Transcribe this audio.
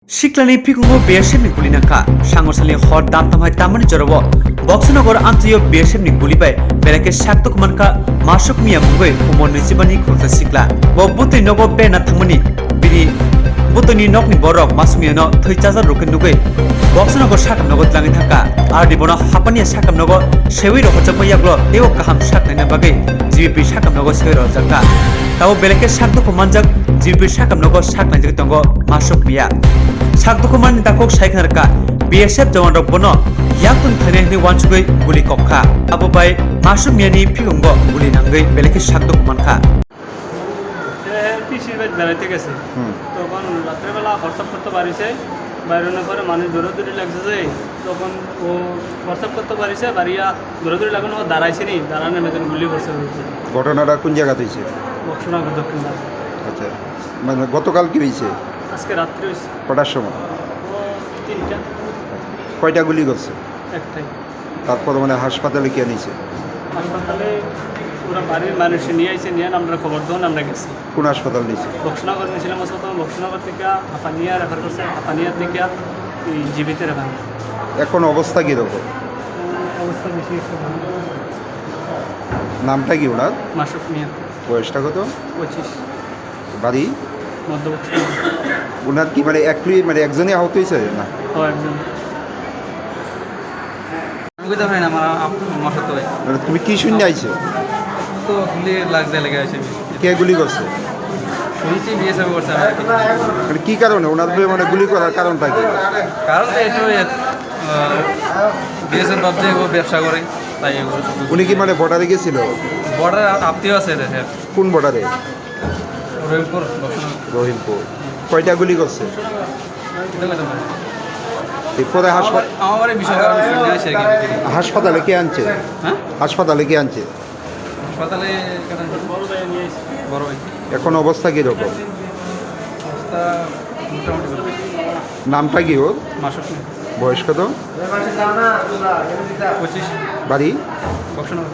Shiklani pikungo BSF ni guli nangka sangosali hor dam tamhai tamani jorobo Boxnogor antiyo BSF ni guli bai berake saktok manka masuk miya mungoi umon nijibani khota sikla bo buti nogo be na thangmani bini butoni nokni borok masumi no thaichajar roken nugoi Boxnogor sakam nogo tlangi thaka ardi bono hapani sakam nogo sewi ro hocha payaglo eo kaham sakna bagai GBP sakam nogo sewi ro jaka tabo berake saktok manjak GBP sakam nogo sakna jik tongo masuk miya Sakdukuman dakok saiknarka BSF jawan rok bono yaktun thane ni wansugoi guli kokha abo bai masuk miani pigungo guli nangai beleke sakdukuman kha পিসির বাড়ি বেড়াইতে গেছে তখন রাত্রেবেলা WhatsApp করতে পারিছে বাইরের পরে মানুষ দৌড়াদৌড়ি লাগছে যে তখন ও হোয়াটসঅ্যাপ করতে পারিছে বাড়িয়া দৌড়াদৌড়ি লাগানো দাঁড়াইছে নি দাঁড়ানোর মেতন গুলি করছে ঘটনাটা কোন জায়গাতে হয়েছে? বক্সনগর দক্ষিণ পাড়া। আচ্ছা, মানে গতকাল কি হয়েছে? আজকে রাত্রে হয়েছে কটার সময়? ও 3টা কয়টা গুলি করছে? একটাই। তারপর মানে হাসপাতালে কে নিয়েছে? হাসপাতালে পুরো বাড়ির মানুষ নিয়ে আইছে নিয়ে আমরা খবর দেন আমরা গেছি। কোন হাসপাতাল নিয়েছে? বক্সনগর নিয়েছিলাম তখন বক্সনগর থেকে হাপানিয়া রেফার করছে হাপানিয়া থেকে জীবিতে রেফার এখন অবস্থা কীরকম? অবস্থা বেশি একটু ভালো। নামটা কি ওনার? মাসুক মিয়া বয়সটা কত? 25 বাড়ি? মধ্য বক্সনগর। ওনার কি মানে একজনই আহত হয়েছে না? ও একজন বুঝতে পারি না আমার মশা তো মানে তুমি কি শুনে আইছো? তো গুলি লাগতে লেগে আছে কে গুলি করছে? শুনছি বিএসএফ করছে মানে কি কারণে ওনার মানে গুলি করার কারণটা কি? কারণ তো একটু বিএসএফ ভাবছে ও ব্যবসা করে তাই উনি কি মানে বর্ডারে গেছিল? বর্ডার আত্মীয় আছে দেশের কোন বর্ডারে? রহিমপুর রহিমপুর। কয়টা গুলি করছে? এরপরে আমার বাড়ি বিষয় শুনে আসে আর কি। হাসপাতালে কে আনছে? হ্যাঁ হাসপাতালে কে আনছে? হাসপাতালে বড় ভাই নিয়ে এসেছে। বড় ভাই এখন অবস্থা কীরকম? অবস্থা মোটামুটি ভালো। নামটা কি ওর? মাসুক মিয়া বয়স কত? 25 বাড়ি? বক্সনগর।